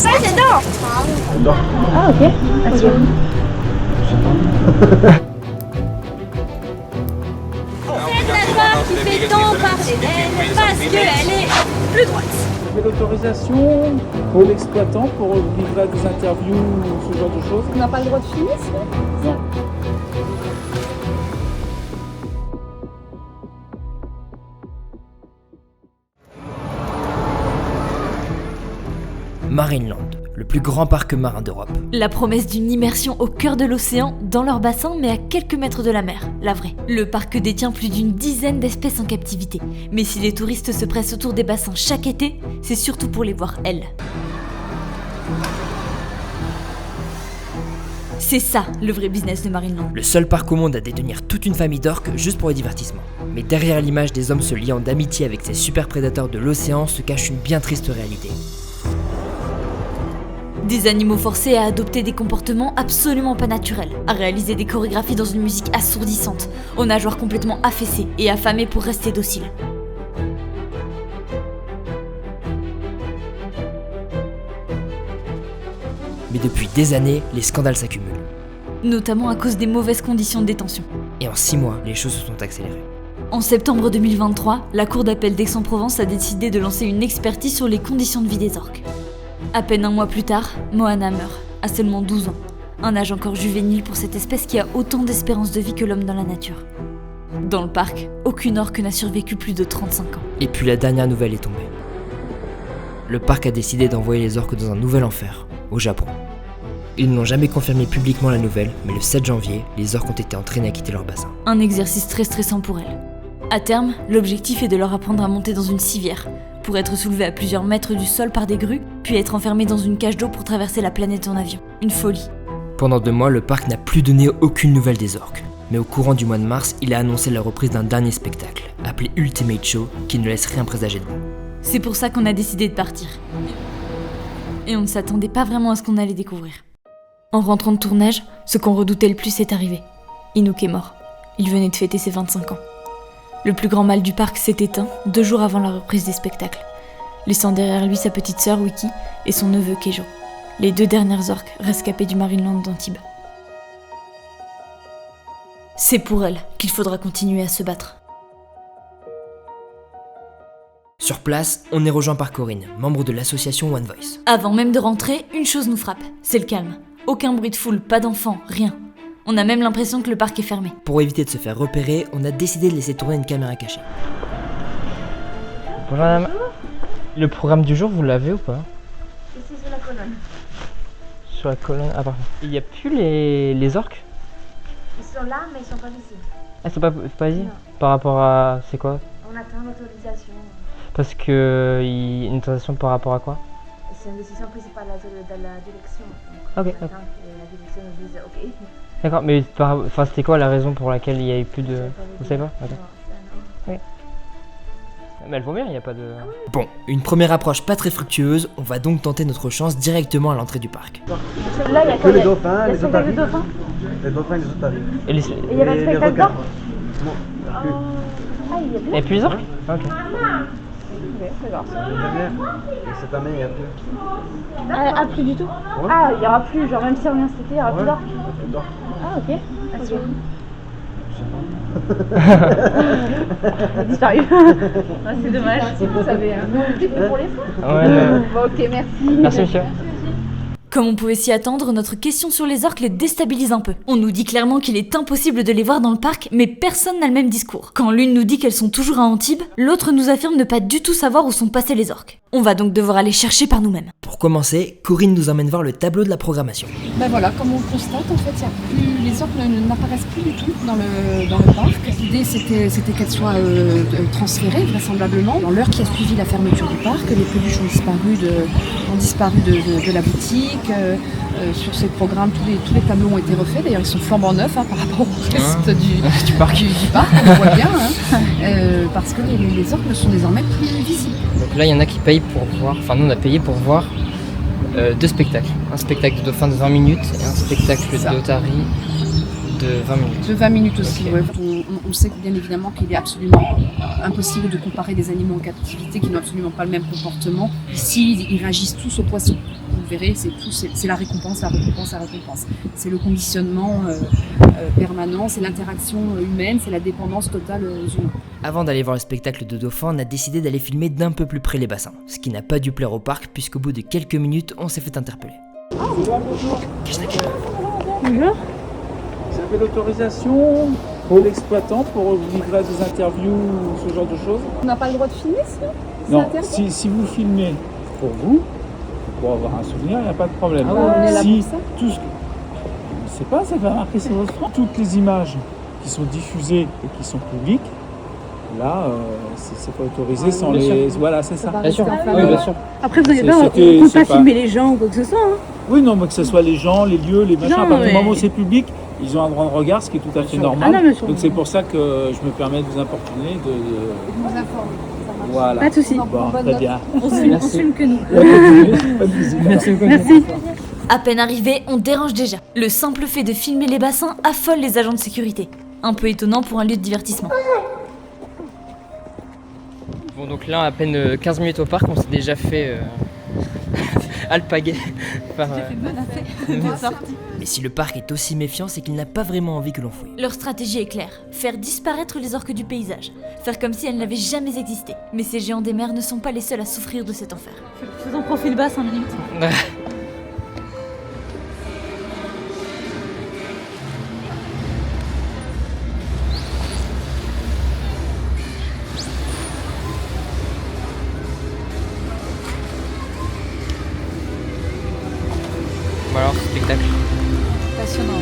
pas, j'adore. Ah ok. C'est la part qui fait tant parler d'elle parce qu'elle est plus droite. Vous avez l'autorisation pour l'exploitant pour livrer des interviews ou ce genre de choses? On n'a pas le droit de filmer ça? Non. Marineland, le plus grand parc marin d'Europe. La promesse d'une immersion au cœur de l'océan, dans leur bassin, mais à quelques mètres de la mer, la vraie. Le parc détient plus d'une dizaine d'espèces en captivité. Mais si les touristes se pressent autour des bassins chaque été, c'est surtout pour les voir elles. C'est ça, le vrai business de Marineland. Le seul parc au monde à détenir toute une famille d'orques juste pour le divertissement. Mais derrière l'image des hommes se liant d'amitié avec ces super prédateurs de l'océan se cache une bien triste réalité. Des animaux forcés à adopter des comportements absolument pas naturels, à réaliser des chorégraphies dans une musique assourdissante, aux nageoires complètement affaissées et affamés pour rester dociles. Mais depuis des années, les scandales s'accumulent. Notamment à cause des mauvaises conditions de détention. Et en 6 mois, les choses se sont accélérées. En septembre 2023, la Cour d'appel d'Aix-en-Provence a décidé de lancer une expertise sur les conditions de vie des orques. À peine un mois plus tard, Moana meurt, à seulement 12 ans. Un âge encore juvénile pour cette espèce qui a autant d'espérance de vie que l'homme dans la nature. Dans le parc, aucune orque n'a survécu plus de 35 ans. Et puis la dernière nouvelle est tombée. Le parc a décidé d'envoyer les orques dans un nouvel enfer, au Japon. Ils n'ont jamais confirmé publiquement la nouvelle, mais le 7 janvier, les orques ont été entraînés à quitter leur bassin. Un exercice très stressant pour elles. À terme, l'objectif est de leur apprendre à monter dans une civière, pour être soulevés à plusieurs mètres du sol par des grues, puis être enfermés dans une cage d'eau pour traverser la planète en avion. Une folie. Pendant 2 mois, le parc n'a plus donné aucune nouvelle des orques. Mais au courant du mois de mars, il a annoncé la reprise d'un dernier spectacle, appelé Ultimate Show, qui ne laisse rien présager de bon. C'est pour ça qu'on a décidé de partir. Et on ne s'attendait pas vraiment à ce qu'on allait découvrir. En rentrant de tournage, ce qu'on redoutait le plus est arrivé. Inouk est mort. Il venait de fêter ses 25 ans. Le plus grand mâle du parc s'est éteint 2 jours avant la reprise des spectacles, laissant derrière lui sa petite sœur Wiki et son neveu Keijo, les 2 dernières orques rescapées du Marineland d'Antibes. C'est pour elles qu'il faudra continuer à se battre. Sur place, on est rejoint par Corinne, membre de l'association One Voice. Avant même de rentrer, une chose nous frappe, c'est le calme. Aucun bruit de foule, pas d'enfants, rien. On a même l'impression que le parc est fermé. Pour éviter de se faire repérer, on a décidé de laisser tourner une caméra cachée. Bonjour madame. Le programme du jour, vous l'avez ou pas? Ici sur la colonne. Sur la colonne, ah parfait. Il n'y a plus les orques? Ils sont là, mais ils sont pas visibles. Ah, c'est pas ici? Non. Par rapport à... c'est quoi? On attend l'autorisation. Parce que... une autorisation par rapport à quoi? C'est une décision prise par la direction. Ok, On attend que la direction nous dise OK. D'accord, mais enfin, c'était quoi la raison pour laquelle il n'y a eu plus de... Vous savez pas? Ok. Non. Mais elle vaut bien, il n'y a pas de... Bon, une première approche pas très fructueuse, on va donc tenter notre chance directement à l'entrée du parc. Là, il y a Que les dauphins, il y a les spectacle de otaries. dauphins. Les dauphins et les otaries. Et les... Et il y avait un les spectacle requins. d'orques. Non, plus. Ah, il y a plus. Et puis les orques? Ok. Ok, d'accord. L'année dernière. Et cette année, il n'y a plus. Ah, plus du tout. Ah, il y aura plus. Genre, même si on vient cet été, il y aura plus d'orques. Plus d'orques. Ah, ok. Je sais pas. Il a disparu. Ah, c'est dommage. Si vous savez. Pour les fois. Ouais, non. Bon, ok, merci. Merci monsieur. Comme on pouvait s'y attendre, notre question sur les orques les déstabilise un peu. On nous dit clairement qu'il est impossible de les voir dans le parc, mais personne n'a le même discours. Quand l'une nous dit qu'elles sont toujours à Antibes, l'autre nous affirme ne pas du tout savoir où sont passées les orques. On va donc devoir aller chercher par nous-mêmes. Pour commencer, Corinne nous emmène voir le tableau de la programmation. Ben voilà, comme on le constate, en fait, les orques n'apparaissent plus du tout dans le parc. L'idée, c'était qu'elles soient transférées, vraisemblablement. Dans l'heure qui a suivi la fermeture du parc, les peluches ont disparu de la boutique. Sur ces programmes, tous les tableaux ont été refaits. D'ailleurs, ils sont flambant neufs par rapport au reste du parc, on voit bien. Parce que les orques ne sont désormais plus visibles. Donc là, il y en a qui payent pour voir... Enfin, nous, on a payé pour voir 2 spectacles. Un spectacle de dauphin de 20 minutes et un spectacle d'otarie de 20 minutes. De 20 minutes aussi, Ok. ouais. On sait bien évidemment qu'il est absolument impossible de comparer des animaux en captivité qui n'ont absolument pas le même comportement. Ici, ils réagissent tous aux poissons. verrez, c'est tout, c'est la récompense, la récompense, la récompense. C'est le conditionnement permanent, c'est l'interaction humaine, c'est la dépendance totale aux humains. Avant d'aller voir le spectacle de dauphins, on a décidé d'aller filmer d'un peu plus près les bassins, ce qui n'a pas dû plaire au parc puisqu'au bout de quelques minutes, on s'est fait interpeller. Bonjour. Bonjour. Vous avez l'autorisation pour l'exploitant pour livrer des interviews ou ce genre de choses? On n'a pas le droit de filmer, sinon? Non, si vous filmez pour vous, pour avoir un souvenir, il n'y a pas de problème. Ah ouais, on est là si pour ça. tout ce que... Je ne sais pas, ça va marquer sur votre front. Toutes les images qui sont diffusées et qui sont publiques, là, c'est pas autorisé sans les... Voilà, c'est ça. Bien sûr, Ah, oui, bien sûr. Après, vous n'avez pas, C'était- on ne peut c'est pas pas- filmer les gens ou quoi que ce soit. Hein. Oui, non, mais que ce soit les gens, les lieux, les machins, Non, à partir du mais- moment où c'est public, ils ont un droit de regard, ce qui est tout à fait Ah normal. non, bien sûr. Donc c'est pour ça que je me permets de vous importuner. Nous informe. Voilà. Pas de soucis. Bon, très bien. On filme que nous. Pas de soucis. Merci beaucoup. Merci. À peine arrivé, on dérange déjà. Le simple fait de filmer les bassins affole les agents de sécurité. Un peu étonnant pour un lieu de divertissement. Bon, donc là, à peine 15 minutes au parc, on s'est déjà fait alpaguer par... Mais si le parc est aussi méfiant, c'est qu'il n'a pas vraiment envie que l'on fouille. Leur stratégie est claire, faire disparaître les orques du paysage. Faire comme si elles n'avaient jamais existé. Mais ces géants des mers ne sont pas les seuls à souffrir de cet enfer. Faisons profil bas 5 minutes. Bon alors, spectacle. Passionnant.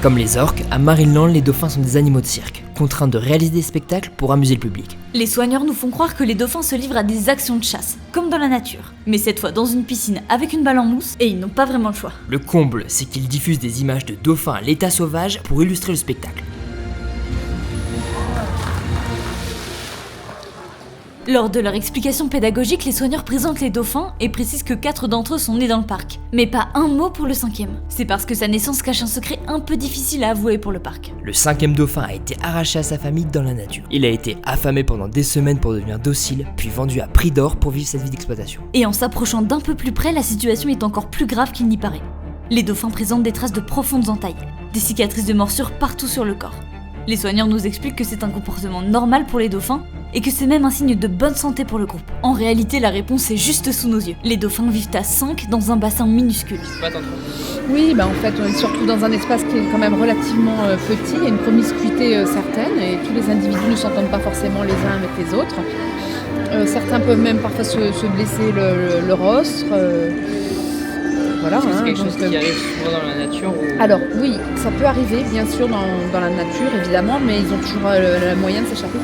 Comme les orques, à Marineland, les dauphins sont des animaux de cirque, contraints de réaliser des spectacles pour amuser le public. Les soigneurs nous font croire que les dauphins se livrent à des actions de chasse, comme dans la nature. Mais cette fois dans une piscine avec une balle en mousse, et ils n'ont pas vraiment le choix. Le comble, c'est qu'ils diffusent des images de dauphins à l'état sauvage pour illustrer le spectacle. Lors de leur explication pédagogique, les soigneurs présentent les dauphins et précisent que 4 d'entre eux sont nés dans le parc. Mais pas un mot pour le 5e. C'est parce que sa naissance cache un secret un peu difficile à avouer pour le parc. Le 5e dauphin a été arraché à sa famille dans la nature. Il a été affamé pendant des semaines pour devenir docile, puis vendu à prix d'or pour vivre cette vie d'exploitation. Et en s'approchant d'un peu plus près, la situation est encore plus grave qu'il n'y paraît. Les dauphins présentent des traces de profondes entailles, des cicatrices de morsures partout sur le corps. Les soigneurs nous expliquent que c'est un comportement normal pour les dauphins et que c'est même un signe de bonne santé pour le groupe. En réalité, la réponse est juste sous nos yeux. Les dauphins vivent à 5 dans un bassin minuscule. Oui, bah en fait, on est surtout dans un espace qui est quand même relativement petit, il y a une promiscuité certaine et tous les individus ne s'entendent pas forcément les uns avec les autres. Certains peuvent même parfois se blesser le rostre. Voilà, C'est quelque donc, chose qui arrive souvent dans la nature ou... Alors oui, ça peut arriver bien sûr dans la nature évidemment, mais ils ont toujours le moyen de s'échapper.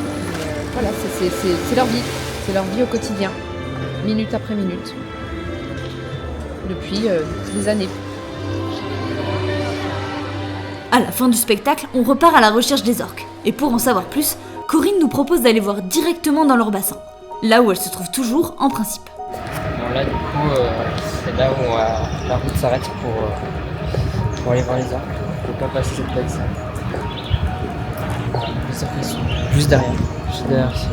Voilà, c'est leur vie, c'est leur vie au quotidien, minute après minute, depuis des années. À la fin du spectacle, on repart à la recherche des orques. Et pour en savoir plus, Corinne nous propose d'aller voir directement dans leur bassin, là où elles se trouvent toujours en principe. Bon là du coup, c'est là où la route s'arrête pour aller voir les orques. On peut pas passer cette place. Les orques ils sont juste derrière. Juste derrière ici.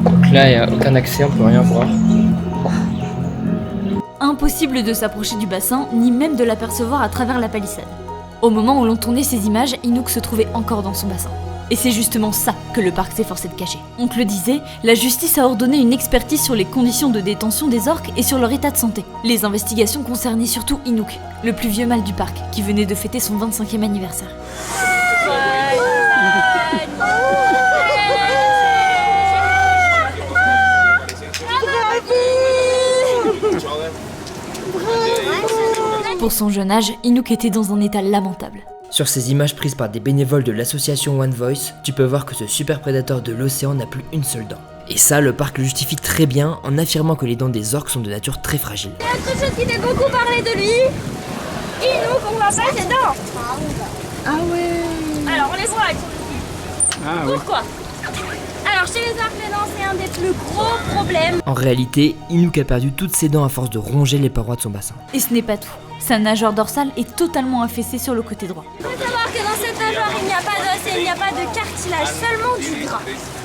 Donc là il n'y a aucun accès, on peut rien voir. Impossible de s'approcher du bassin, ni même de l'apercevoir à travers la palissade. Au moment où l'on tournait ces images, Inouk se trouvait encore dans son bassin. Et c'est justement ça que le parc s'efforçait de cacher. On te le disait, la justice a ordonné une expertise sur les conditions de détention des orques et sur leur état de santé. Les investigations concernaient surtout Inouk, le plus vieux mâle du parc, qui venait de fêter son 25e anniversaire. Pour son jeune âge, Inouk était dans un état lamentable. Sur ces images prises par des bénévoles de l'association One Voice, tu peux voir que ce super prédateur de l'océan n'a plus une seule dent. Et ça, le parc le justifie très bien en affirmant que les dents des orques sont de nature très fragile. Il y a autre chose qui fait beaucoup parler de lui. Inouk, on voit pas ses dents. Ah ouais. Alors on les voit, elles sont ici. Ah oui. Pourquoi? Alors chez les orques, les dents, c'est un des plus gros problèmes. En réalité, Inouk a perdu toutes ses dents à force de ronger les parois de son bassin. Et ce n'est pas tout. Sa nageoire dorsale est totalement affaissée sur le côté droit. Il faut savoir que dans cette nageoire, il n'y a pas d'os et il n'y a pas de cartilage, seulement du gras.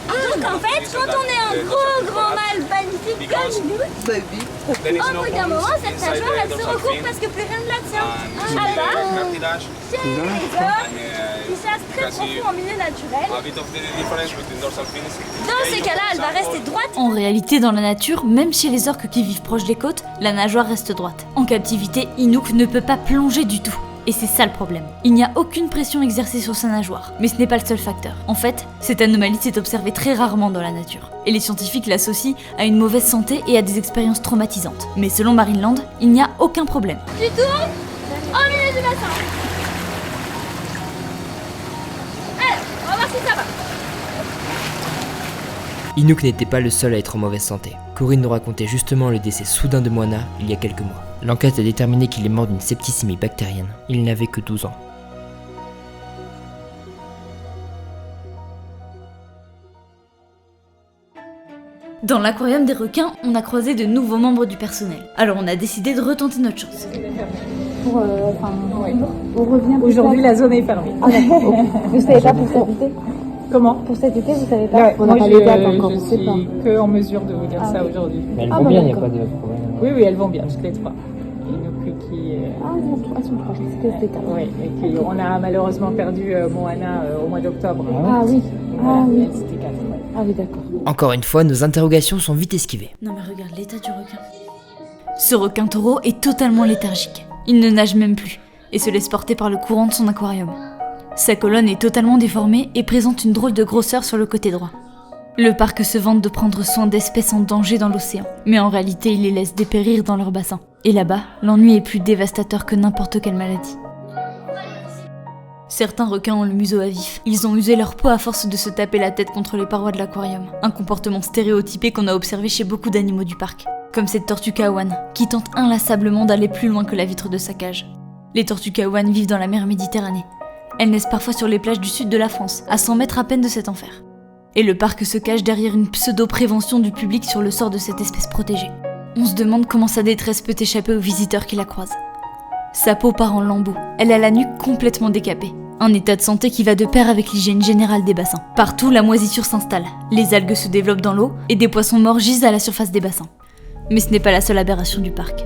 Donc en fait, quand on est un gros grand mâle magnifique comme nous, au bout d'un moment, cette nageoire, elle se recouvre parce que plus rien ne la tient. À part, chez les orques, ils chassent très profond en milieu naturel. Dans ces cas-là, elle va rester droite. En réalité, dans la nature, même chez les orques qui vivent proches des côtes, la nageoire reste droite. En captivité, Inouk ne peut pas plonger du tout. Et c'est ça le problème. Il n'y a aucune pression exercée sur sa nageoire. Mais ce n'est pas le seul facteur. En fait, cette anomalie s'est observée très rarement dans la nature. Et les scientifiques l'associent à une mauvaise santé et à des expériences traumatisantes. Mais selon Marineland, il n'y a aucun problème. Tu tournes au milieu du bassin. Alors, on va voir si ça va. Inouk n'était pas le seul à être en mauvaise santé. Corinne nous racontait justement le décès soudain de Moana il y a quelques mois. L'enquête a déterminé qu'il est mort d'une septicémie bactérienne. Il n'avait que 12 ans. Dans l'aquarium des requins, on a croisé de nouveaux membres du personnel. Alors on a décidé de retenter notre chance. On revient. Aujourd'hui, la zone est fermée. Ah d'accord. Okay. Vous savez pas pour cet été? Comment? Pour cet été, vous savez pas? Ouais, on n'a pas les dates encore. Je suis que en mesure de vous dire ça aujourd'hui. Mais elles vont bien, il n'y a pas de problème. Oui, elles vont bien, toutes les trois. Inouk qui... elles sont trois, c'était le spectacle. Oui, et puis on a malheureusement perdu Moana au mois d'octobre. Ah oui. Ah oui. C'était 4, ouais. Ah oui, d'accord. Encore une fois, nos interrogations sont vite esquivées. Non mais regarde l'état du requin. Ce requin taureau est totalement léthargique. Il ne nage même plus et se laisse porter par le courant de son aquarium. Sa colonne est totalement déformée et présente une drôle de grosseur sur le côté droit. Le parc se vante de prendre soin d'espèces en danger dans l'océan, mais en réalité il les laisse dépérir dans leur bassin. Et là-bas, l'ennui est plus dévastateur que n'importe quelle maladie. Certains requins ont le museau à vif. Ils ont usé leur peau à force de se taper la tête contre les parois de l'aquarium. Un comportement stéréotypé qu'on a observé chez beaucoup d'animaux du parc. Comme cette tortue kawan, qui tente inlassablement d'aller plus loin que la vitre de sa cage. Les tortues kawan vivent dans la mer Méditerranée. Elles naissent parfois sur les plages du sud de la France, à 100 mètres à peine de cet enfer. Et le parc se cache derrière une pseudo-prévention du public sur le sort de cette espèce protégée. On se demande comment sa détresse peut échapper aux visiteurs qui la croisent. Sa peau part en lambeaux, elle a la nuque complètement décapée. Un état de santé qui va de pair avec l'hygiène générale des bassins. Partout, la moisissure s'installe, les algues se développent dans l'eau et des poissons morts gisent à la surface des bassins. Mais ce n'est pas la seule aberration du parc.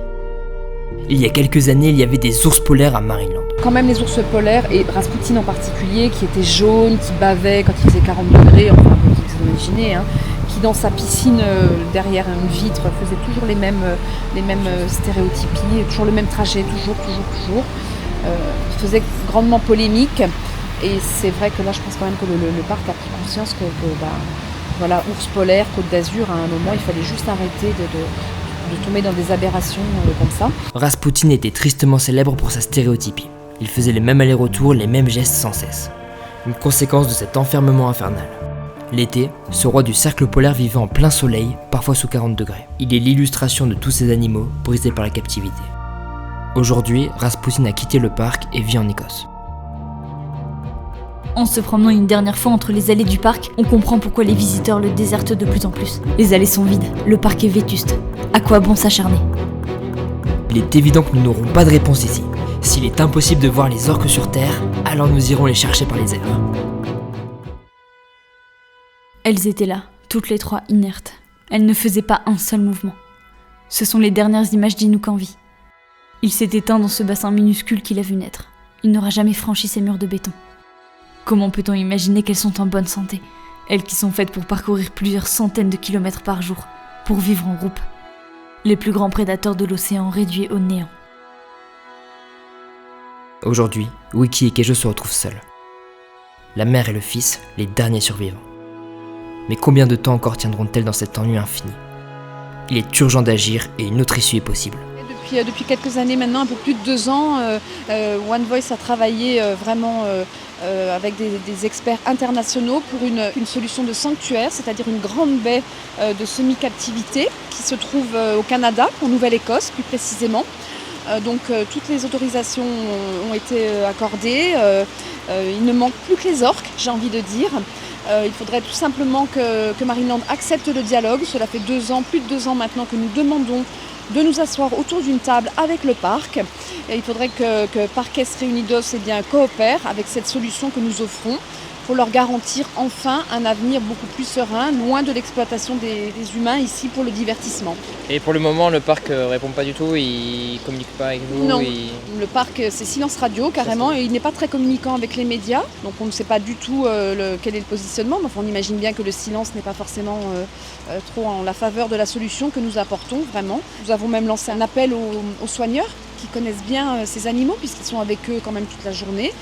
Il y a quelques années, il y avait des ours polaires à Marineland. Quand même les ours polaires, et Rasputin en particulier, qui était jaune, qui bavait quand il faisait 40 degrés, enfin vous imaginez, hein, qui dans sa piscine derrière une vitre faisait toujours les mêmes stéréotypies, toujours le même trajet, toujours. Il faisait grandement polémique, et c'est vrai que là je pense quand même que le parc a pris conscience que voilà, ours polaire, Côte d'Azur, à un moment il fallait juste arrêter de tomber dans des aberrations comme ça. Rasputin était tristement célèbre pour sa stéréotypie. Il faisait les mêmes allers-retours, les mêmes gestes sans cesse. Une conséquence de cet enfermement infernal. L'été, ce roi du cercle polaire vivait en plein soleil, parfois sous 40 degrés. Il est l'illustration de tous ces animaux brisés par la captivité. Aujourd'hui, Rasputin a quitté le parc et vit en Écosse. En se promenant une dernière fois entre les allées du parc, on comprend pourquoi les visiteurs le désertent de plus en plus. Les allées sont vides, le parc est vétuste. À quoi bon s'acharner? Il est évident que nous n'aurons pas de réponse ici. S'il est impossible de voir les orques sur Terre, alors nous irons les chercher par les airs. Elles étaient là, toutes les trois inertes. Elles ne faisaient pas un seul mouvement. Ce sont les dernières images d'Inouk en vie. Il s'est éteint dans ce bassin minuscule qu'il a vu naître. Il n'aura jamais franchi ces murs de béton. Comment peut-on imaginer qu'elles sont en bonne santé, elles qui sont faites pour parcourir plusieurs centaines de kilomètres par jour, pour vivre en groupe. Les plus grands prédateurs de l'océan réduits au néant. Aujourd'hui, Wiki et Keijo se retrouvent seuls. La mère et le fils, les derniers survivants. Mais combien de temps encore tiendront-elles dans cet ennui infini? Il est urgent d'agir et une autre issue est possible. Depuis quelques années maintenant, un peu plus de 2 ans, One Voice a travaillé vraiment avec des experts internationaux pour une solution de sanctuaire, c'est-à-dire une grande baie de semi-captivité qui se trouve au Canada, en Nouvelle-Écosse plus précisément. Donc toutes les autorisations ont été accordées, il ne manque plus que les orques, j'ai envie de dire. Il faudrait tout simplement que Marineland accepte le dialogue. Cela fait 2 ans, plus de 2 ans maintenant que nous demandons de nous asseoir autour d'une table avec le parc. Et il faudrait que Parques Reunidos coopère avec cette solution que nous offrons pour leur garantir enfin un avenir beaucoup plus serein, loin de l'exploitation des humains ici pour le divertissement. Et pour le moment, le parc répond pas du tout, il communique pas avec vous? Non, le parc c'est silence radio carrément et il n'est pas très communicant avec les médias, donc on ne sait pas du tout quel est le positionnement, mais enfin, on imagine bien que le silence n'est pas forcément trop en la faveur de la solution que nous apportons vraiment. Nous avons même lancé un appel aux soigneurs qui connaissent bien ces animaux puisqu'ils sont avec eux quand même toute la journée.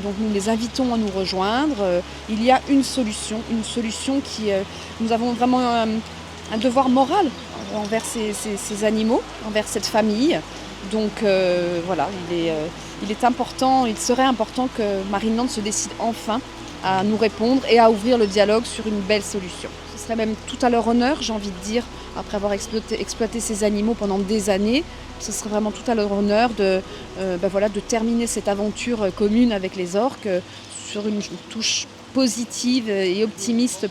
Donc nous les invitons à nous rejoindre. Il y a une solution qui... nous avons vraiment un devoir moral envers ces animaux, envers cette famille. Donc voilà, il est important, il serait important que Marineland se décide enfin à nous répondre et à ouvrir le dialogue sur une belle solution. Ce serait même tout à leur honneur, j'ai envie de dire, après avoir exploité ces animaux pendant des années, ce serait vraiment tout à leur honneur de terminer cette aventure commune avec les orques sur une touche positive et optimiste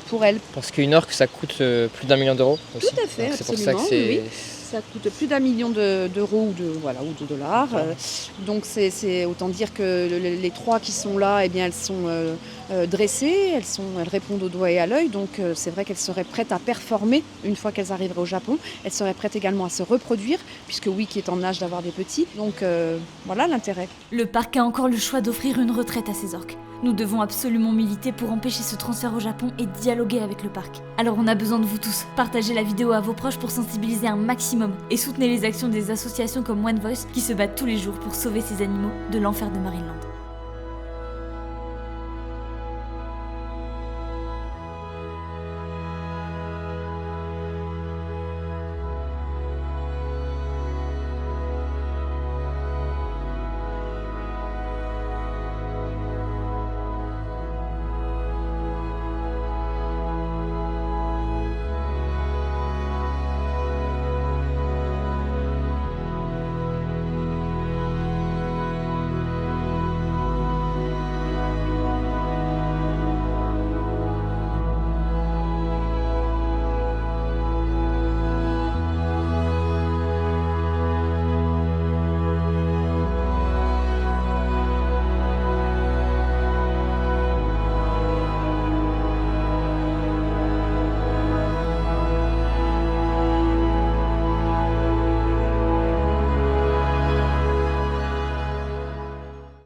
pour elles. Parce qu'une orque, ça coûte plus d'1 million d'euros aussi. Tout à fait, donc absolument. C'est pour ça que oui. Ça coûte plus d'1 million d'euros ou de dollars. Donc c'est autant dire que les 3 qui sont là, eh bien, elles sont dressées, elles répondent au doigt et à l'œil. Donc c'est vrai qu'elles seraient prêtes à performer une fois qu'elles arriveraient au Japon. Elles seraient prêtes également à se reproduire, puisque Wiki est en âge d'avoir des petits. Donc voilà l'intérêt. Le parc a encore le choix d'offrir une retraite à ces orques. Nous devons absolument militer pour empêcher ce transfert au Japon et dialoguer avec le parc. Alors on a besoin de vous tous. Partagez la vidéo à vos proches pour sensibiliser un maximum et soutenez les actions des associations comme One Voice qui se battent tous les jours pour sauver ces animaux de l'enfer de Marineland.